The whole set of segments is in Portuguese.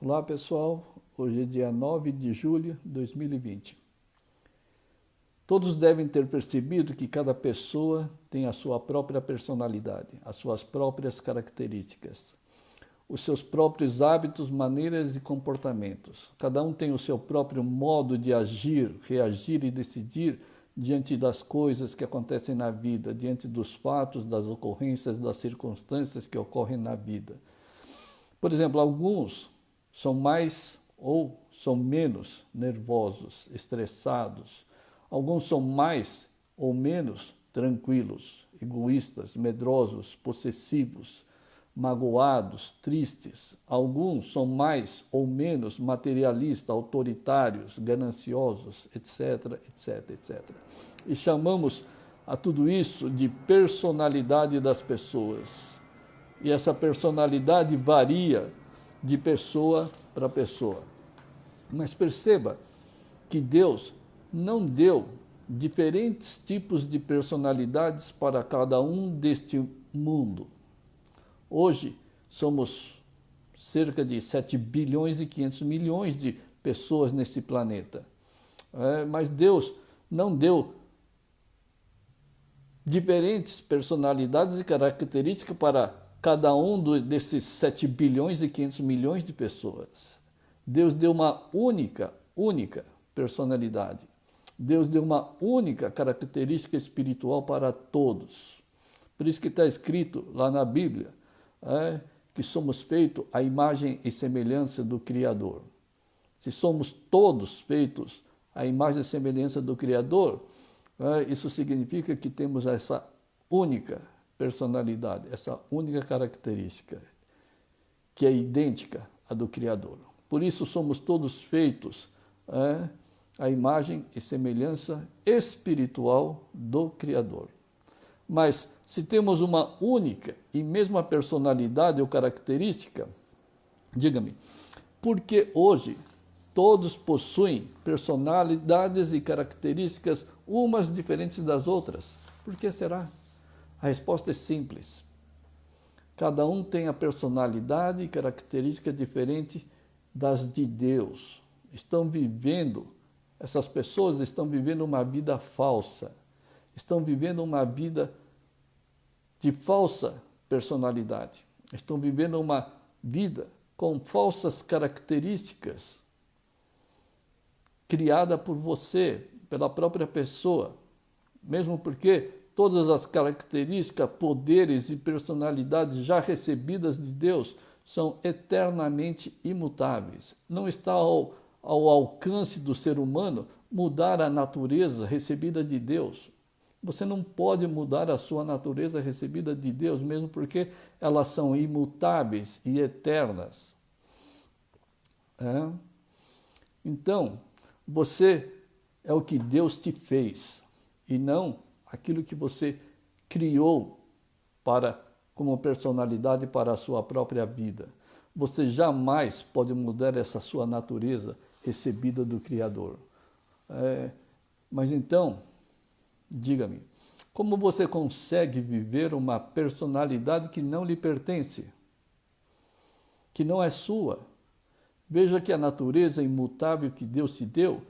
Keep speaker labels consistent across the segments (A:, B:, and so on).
A: Olá pessoal, hoje é dia 9 de julho de 2020. Todos devem ter percebido que cada pessoa tem a sua própria personalidade, as suas próprias características, os seus próprios hábitos, maneiras e comportamentos. Cada um tem o seu próprio modo de agir, reagir e decidir diante das coisas que acontecem na vida, diante dos fatos, das ocorrências, das circunstâncias que ocorrem na vida. Por exemplo, alguns são mais ou são menos nervosos, estressados. Alguns são mais ou menos tranquilos, egoístas, medrosos, possessivos, magoados, tristes. Alguns são mais ou menos materialistas, autoritários, gananciosos, etc, etc, etc. E chamamos a tudo isso de personalidade das pessoas. E essa personalidade varia de pessoa para pessoa. Mas perceba que Deus não deu diferentes tipos de personalidades para cada um deste mundo. Hoje somos cerca de 7 bilhões e 500 milhões de pessoas nesse planeta. Mas Deus não deu diferentes personalidades e características para cada um desses 7 bilhões e 500 milhões de pessoas. Deus deu uma única personalidade. Deus deu uma única característica espiritual para todos. Por isso que está escrito lá na Bíblia que somos feitos à imagem e semelhança do Criador. Se somos todos feitos à imagem e semelhança do Criador, isso significa que temos essa única personalidade, essa única característica, que é idêntica à do Criador. Por isso somos todos feitos à imagem e semelhança espiritual do Criador. Mas se temos uma única e mesma personalidade ou característica, diga-me, por que hoje todos possuem personalidades e características umas diferentes das outras? Por que será? A resposta é simples. Cada um tem a personalidade e característica diferente das de Deus. Essas pessoas estão vivendo uma vida falsa. Estão vivendo uma vida de falsa personalidade. Estão vivendo uma vida com falsas características criada por você, pela própria pessoa. Mesmo porque todas as características, poderes e personalidades já recebidas de Deus são eternamente imutáveis. Não está ao alcance do ser humano mudar a natureza recebida de Deus. Você não pode mudar a sua natureza recebida de Deus, mesmo porque elas são imutáveis e eternas. Então, você é o que Deus te fez e não aquilo que você criou como personalidade para a sua própria vida. Você jamais pode mudar essa sua natureza recebida do Criador. Mas então, diga-me, como você consegue viver uma personalidade que não lhe pertence, que não é sua? Veja que a natureza imutável que Deus te deu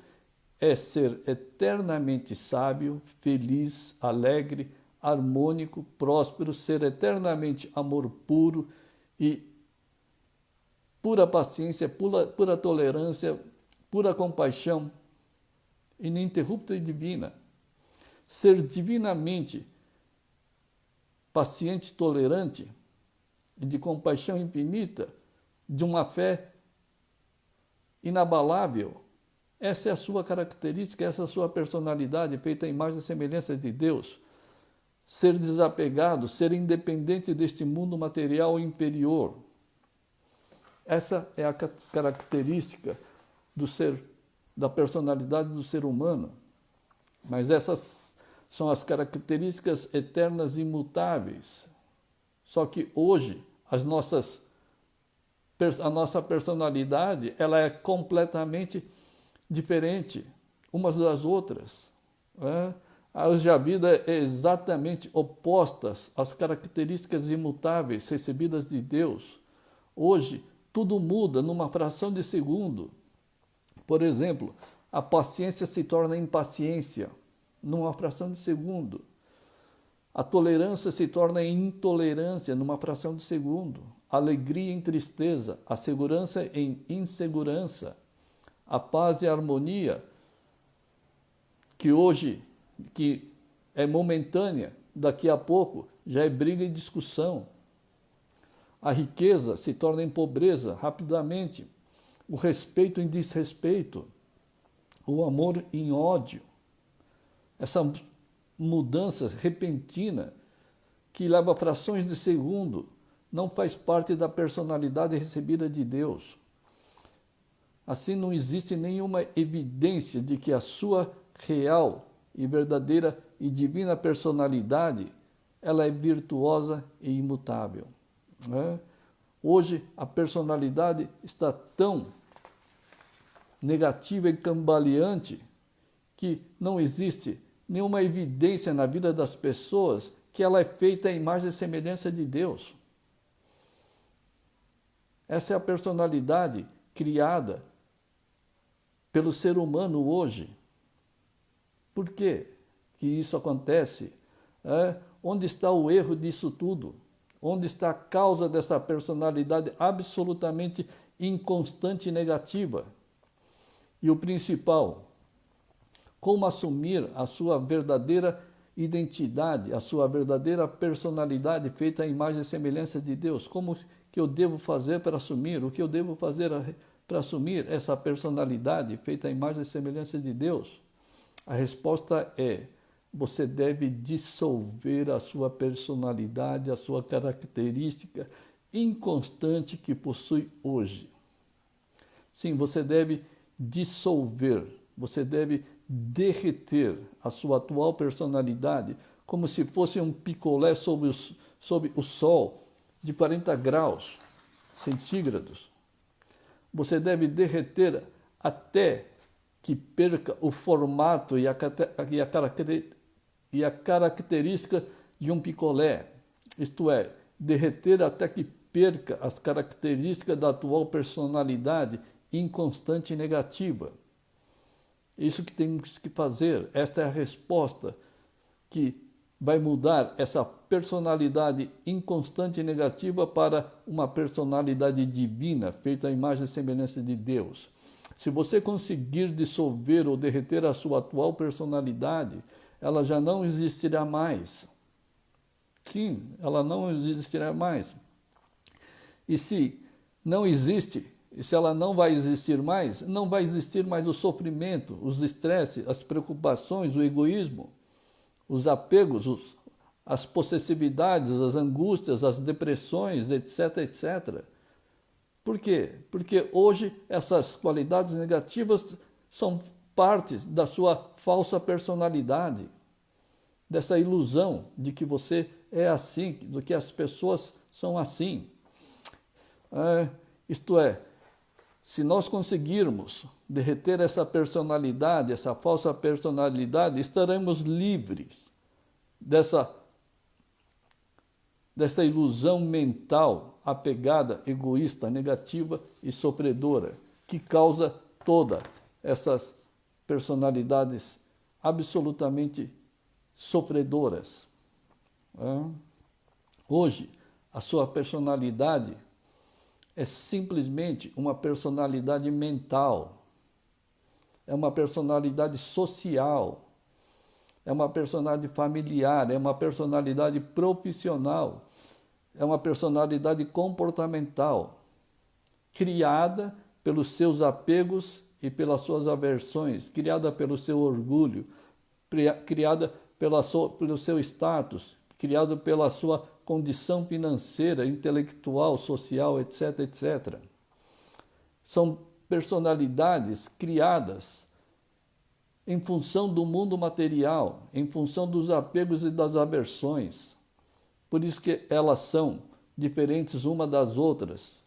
A: é ser eternamente sábio, feliz, alegre, harmônico, próspero, ser eternamente amor puro e pura paciência, pura tolerância, pura compaixão, ininterrupta e divina. Ser divinamente paciente, tolerante e de compaixão infinita, de uma fé inabalável. Essa é a sua característica, essa é a sua personalidade, feita à imagem e semelhança de Deus. Ser desapegado, ser independente deste mundo material inferior. Essa é a característica da personalidade do ser humano. Mas essas são as características eternas e imutáveis. Só que hoje a nossa personalidade ela é completamente diferente umas das outras. Hoje a vida é exatamente oposta às características imutáveis recebidas de Deus. Hoje tudo muda numa fração de segundo. Por exemplo, a paciência se torna impaciência numa fração de segundo. A tolerância se torna intolerância numa fração de segundo. A alegria em tristeza, a segurança em insegurança, a paz e a harmonia, que é momentânea, daqui a pouco já é briga e discussão. A riqueza se torna em pobreza rapidamente, o respeito em desrespeito, o amor em ódio. Essa mudança repentina que leva frações de segundo não faz parte da personalidade recebida de Deus. Assim, não existe nenhuma evidência de que a sua real e verdadeira e divina personalidade ela é virtuosa e imutável. Né? Hoje, a personalidade está tão negativa e cambaleante que não existe nenhuma evidência na vida das pessoas que ela é feita à imagem e semelhança de Deus. Essa é a personalidade criada pelo ser humano hoje. Por quê que isso acontece? Onde está o erro disso tudo? Onde está a causa dessa personalidade absolutamente inconstante e negativa? E o principal, como assumir a sua verdadeira identidade, a sua verdadeira personalidade feita à imagem e semelhança de Deus? Como que eu devo fazer para assumir? O que eu devo fazer para assumir essa personalidade feita à imagem e semelhança de Deus? A resposta é: você deve dissolver a sua personalidade, a sua característica inconstante que possui hoje. Sim, você deve dissolver, você deve derreter a sua atual personalidade como se fosse um picolé sob o sol de 40 graus centígrados. Você deve derreter até que perca o formato e a característica de um picolé, isto é, derreter até que perca as características da atual personalidade inconstante e negativa. Isso que temos que fazer, esta é a resposta que vai mudar essa personalidade inconstante e negativa para uma personalidade divina, feita à imagem e semelhança de Deus. Se você conseguir dissolver ou derreter a sua atual personalidade, ela já não existirá mais. Sim, ela não existirá mais. E se não existe, e se ela não vai existir mais, não vai existir mais o sofrimento, os estresses, as preocupações, o egoísmo, os apegos, as possessividades, as angústias, as depressões, etc, etc. Por quê? Porque hoje essas qualidades negativas são partes da sua falsa personalidade, dessa ilusão de que você é assim, de que as pessoas são assim. Isto é, se nós conseguirmos derreter essa personalidade, essa falsa personalidade, estaremos livres dessa ilusão mental apegada, egoísta, negativa e sofredora, que causa todas essas personalidades absolutamente sofredoras. Hoje, a sua personalidade é simplesmente uma personalidade mental, é uma personalidade social, é uma personalidade familiar, é uma personalidade profissional, é uma personalidade comportamental, criada pelos seus apegos e pelas suas aversões, criada pelo seu orgulho, criada pelo seu status, criada pela sua condição financeira, intelectual, social, etc, etc. São personalidades criadas em função do mundo material, em função dos apegos e das aversões. Por isso que elas são diferentes uma das outras.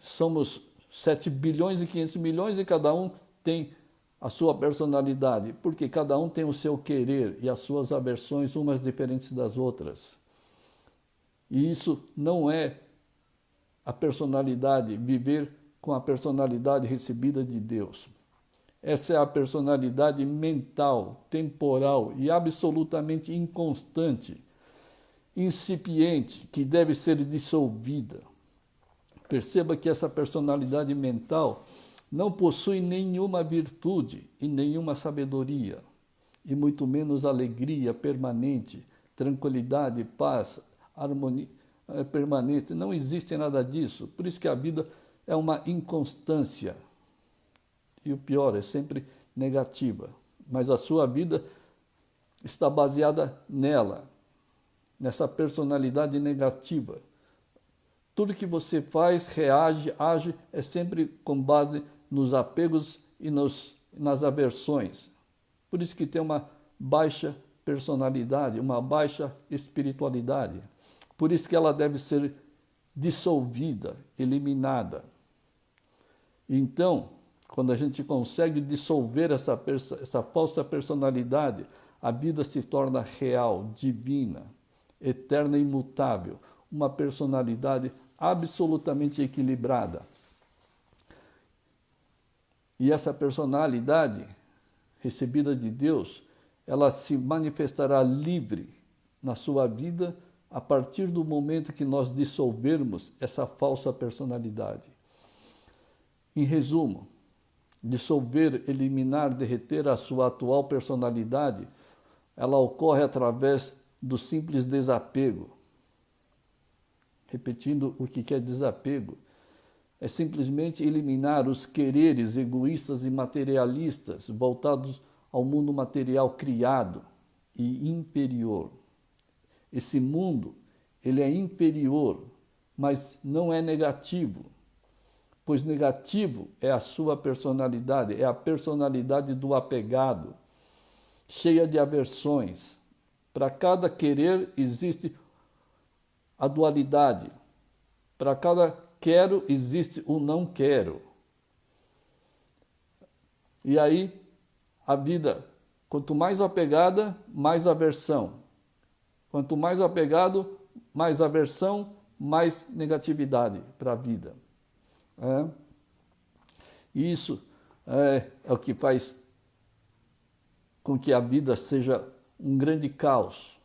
A: Somos 7 bilhões e 500 milhões e cada um tem a sua personalidade, porque cada um tem o seu querer e as suas aversões, umas diferentes das outras. E isso não é a personalidade, viver com a personalidade recebida de Deus. Essa é a personalidade mental, temporal e absolutamente inconstante, incipiente, que deve ser dissolvida. Perceba que essa personalidade mental não possui nenhuma virtude e nenhuma sabedoria, e muito menos alegria permanente, tranquilidade, paz, harmonia permanente. Não existe nada disso. Por isso que a vida é uma inconstância. E o pior, é sempre negativa. Mas a sua vida está baseada nela, nessa personalidade negativa. Tudo que você faz, reage, age, é sempre com base nos apegos e nas aversões. Por isso que tem uma baixa personalidade, uma baixa espiritualidade. Por isso que ela deve ser dissolvida, eliminada. Então, quando a gente consegue dissolver essa falsa personalidade, a vida se torna real, divina, eterna e imutável, uma personalidade absolutamente equilibrada. E essa personalidade recebida de Deus, ela se manifestará livre na sua vida a partir do momento que nós dissolvermos essa falsa personalidade. Em resumo, dissolver, eliminar, derreter a sua atual personalidade, ela ocorre através do simples desapego. Repetindo o que é desapego, é simplesmente eliminar os quereres egoístas e materialistas voltados ao mundo material criado e inferior. Esse mundo, ele é inferior, mas não é negativo, pois negativo é a sua personalidade, é a personalidade do apegado, cheia de aversões. Para cada querer existe a dualidade. Para cada quero existe o não quero. E aí, a vida, quanto mais apegada, mais aversão. Quanto mais apegado, mais aversão, mais negatividade para a vida. E isso é o que faz com que a vida seja um grande caos.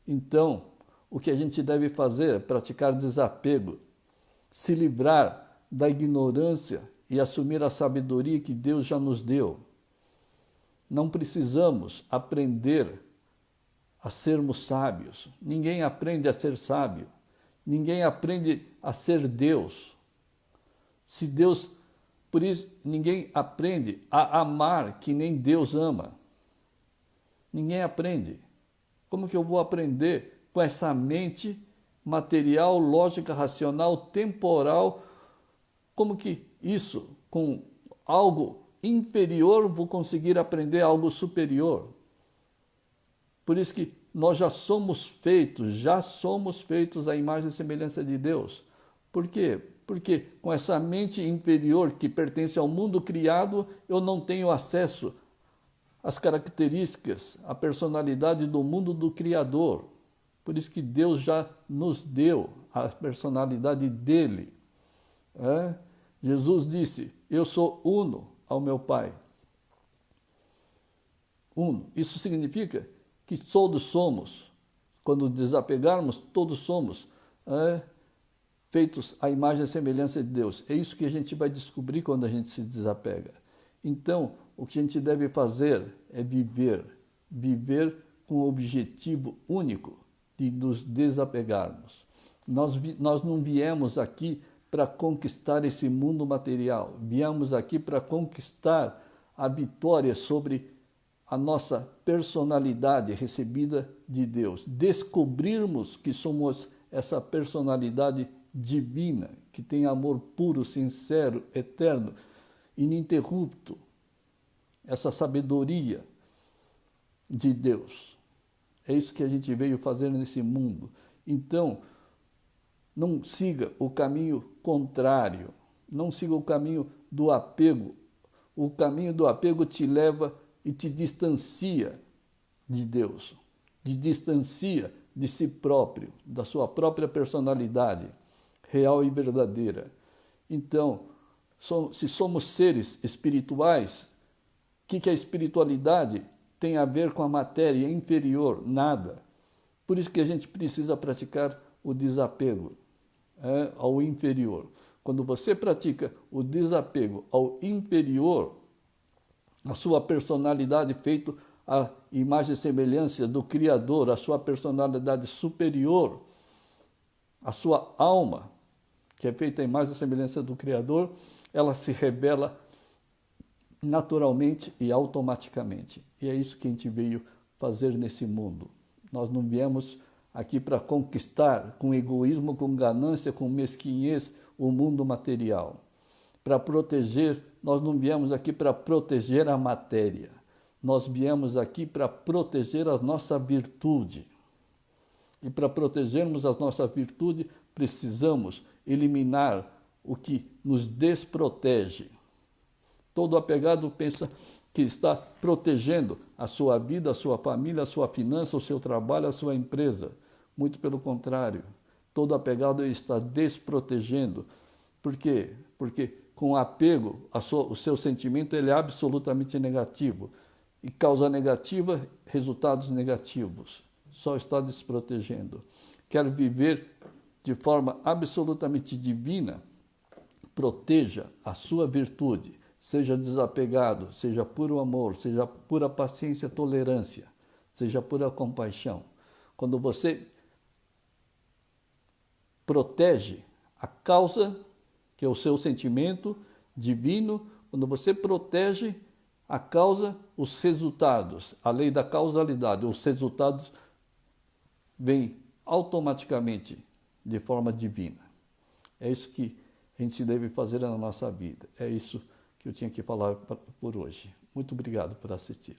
A: Então, o que a gente deve fazer é praticar desapego, se livrar da ignorância e assumir a sabedoria que Deus já nos deu. Não precisamos aprender a sermos sábios. Ninguém aprende a ser sábio. Ninguém aprende a ser Deus. Se Deus, por isso, ninguém aprende a amar que nem Deus ama. Ninguém aprende. Como que eu vou aprender com essa mente material, lógica, racional, temporal? Como que isso, com algo inferior, vou conseguir aprender algo superior? Por isso que nós já somos feitos à imagem e semelhança de Deus. Por quê? Porque com essa mente inferior que pertence ao mundo criado, eu não tenho acesso às características, à personalidade do mundo do Criador. Por isso que Deus já nos deu a personalidade dele. Jesus disse, eu sou uno ao meu Pai. Uno. Isso significa que todos somos, quando desapegarmos, todos somos feitos à imagem e semelhança de Deus. É isso que a gente vai descobrir quando a gente se desapega. Então, o que a gente deve fazer é viver com o objetivo único de nos desapegarmos. Nós não viemos aqui para conquistar esse mundo material, viemos aqui para conquistar a vitória sobre a nossa personalidade recebida de Deus. Descobrirmos que somos essa personalidade divina, que tem amor puro, sincero, eterno, ininterrupto. Essa sabedoria de Deus. É isso que a gente veio fazer nesse mundo. Então, não siga o caminho contrário. Não siga o caminho do apego. O caminho do apego te leva e te distancia de Deus, te distancia de si próprio, da sua própria personalidade. real e verdadeira. Então, se somos seres espirituais, o que a espiritualidade tem a ver com a matéria inferior? Nada. Por isso que a gente precisa praticar o desapego ao inferior. Quando você pratica o desapego ao inferior, a sua personalidade feita à imagem e semelhança do Criador, a sua personalidade superior, a sua alma, que é feita à imagem e semelhança do Criador, ela se revela naturalmente e automaticamente. E é isso que a gente veio fazer nesse mundo. Nós não viemos aqui para conquistar com egoísmo, com ganância, com mesquinhez o mundo material. Para proteger, nós não viemos aqui para proteger a matéria. Nós viemos aqui para proteger a nossa virtude. E para protegermos a nossa virtude, precisamos eliminar o que nos desprotege. Todo apegado pensa que está protegendo a sua vida, a sua família, a sua finança, o seu trabalho, a sua empresa. Muito pelo contrário. Todo apegado está desprotegendo. Por quê? Porque com apego, o seu sentimento ele é absolutamente negativo. E causa negativa, resultados negativos. Só está desprotegendo. Quer viver de forma absolutamente divina? Proteja a sua virtude. Seja desapegado, seja puro amor, seja pura paciência, tolerância, seja pura compaixão. Quando você protege a causa, que é o seu sentimento divino, quando você protege a causa, os resultados, a lei da causalidade, os resultados vêm automaticamente de forma divina. É isso que a gente deve fazer na nossa vida. É isso que eu tinha que falar por hoje. Muito obrigado por assistir.